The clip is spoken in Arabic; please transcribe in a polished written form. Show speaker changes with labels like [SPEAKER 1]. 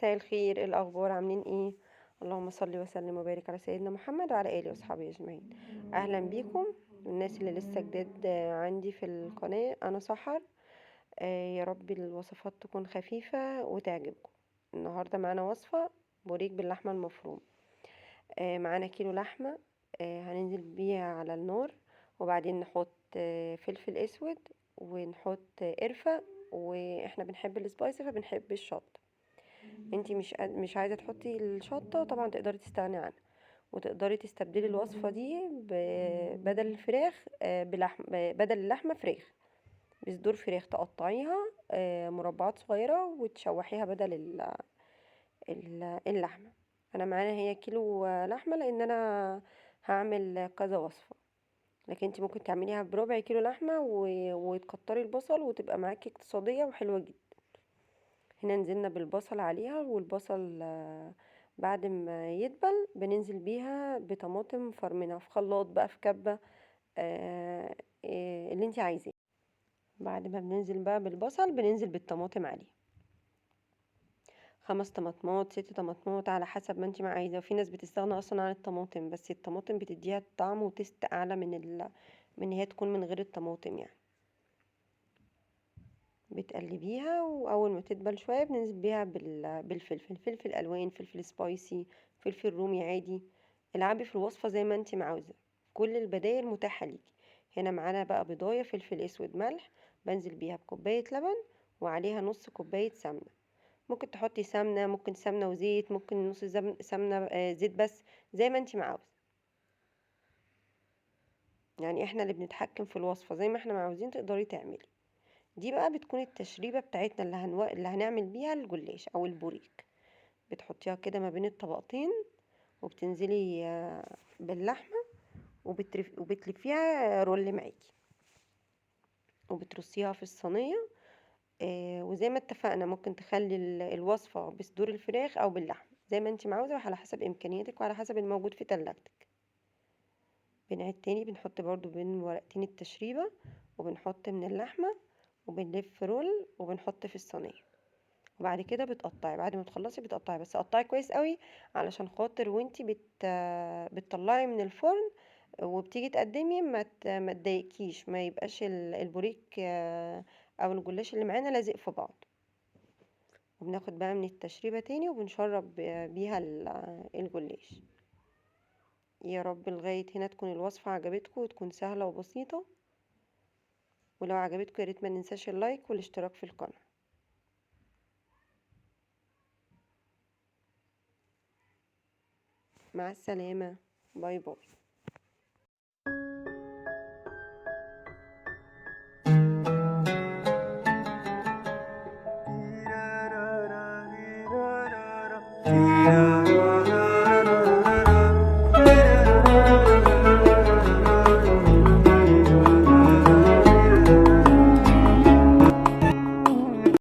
[SPEAKER 1] مساء الخير، ايه الاخبار؟ عاملين ايه؟ اللهم صل وسلم وبارك على سيدنا محمد وعلى اله واصحابه اجمعين. اهلا بيكم. الناس اللي لسه جداد عندي في القناه، انا سحر. يا رب الوصفات تكون خفيفه وتعجبكم. النهارده معانا وصفه بوريك باللحمه المفرومه. معانا كيلو لحمه. هننزل بيها على النار، وبعدين نحط فلفل اسود، ونحط قرفه. واحنا بنحب السبايسي فبنحب الشطه. انتي مش عايزه تحطي الشطه، طبعا تقدري تستغني عنها. وتقدري تستبدلي الوصفه دي بدل الفراخ بلحم، بدل اللحمه فراخ. بصدور فراخ تقطعيها مربعات صغيره وتشوحيها بدل اللحمه. انا معانا هي كيلو لحمه، لان انا هعمل كذا وصفه. لكن انتي ممكن تعمليها بربع كيلو لحمه وتكتري البصل وتبقى معاكي اقتصاديه وحلوه جدا. هنا نزلنا بالبصل عليها، والبصل بعد ما يدبل بننزل بيها بطماطم فرمنا في خلاط بقى، في كبة، اللي انت عايزاه. بعد ما بننزل بقى بالبصل بننزل بالطماطم عليه. 5 طماطمات 6 طماطمات على حسب ما انت ما عايزه. وفي ناس بتستغنى اصلا عن الطماطم، بس الطماطم بتديها طعم وتست اعلى من هي تكون من غير الطماطم يعني. بتقلبيها، واول ما تدبل شويه بننزل بيها بالفلفل، فلفل الوان، فلفل سبايسي، فلفل رومي عادي. العبي في الوصفه زي ما انت عاوزه، كل البدائل متاحه ليكي. هنا معانا بقى بضايه، فلفل اسود، ملح. بنزل بيها بكوبايه لبن، وعليها نص كوبايه سمنه. ممكن تحطي سمنه، ممكن سمنه وزيت، ممكن نص سمنه زيت بس، زي ما انت عاوزه. يعني احنا اللي بنتحكم في الوصفه، زي ما احنا عاوزين تقدري تعملي. دي بقى بتكون التشريبة بتاعتنا اللي هنعمل بيها الجلاش او البوريك. بتحطيها كده ما بين الطبقتين، وبتنزلي باللحمة، وبتلفيها رول معاكي، وبترصيها في الصينية. وزي ما اتفقنا ممكن تخلي الوصفة بصدور الفراخ او باللحمة، زي ما انت عاوزة، وعلى حسب امكانياتك وعلى حسب الموجود في تلاجتك. بنعيد تاني، بنحط برضو بين ورقتين التشريبة، وبنحط من اللحمة، وبنلف رول وبنحط في الصينية. وبعد كده بتقطعي، بعد ما تخلصي بتقطعي، بس قطعي كويس قوي، علشان خاطر وانتي بتطلعي من الفرن وبتيجي تقدمي ما تضايقكيش، ما يبقاش البوريك او الجلاش اللي معانا لازق في بعض. وبناخد بقى من التشريبة تاني وبنشرب بيها الجلاش. يا رب لغاية هنا تكون الوصفة عجبتكم وتكون سهلة وبسيطة. ولو عجبتكم ياريت ما ننساش اللايك والاشتراك في القناة. مع السلامة. باي باي.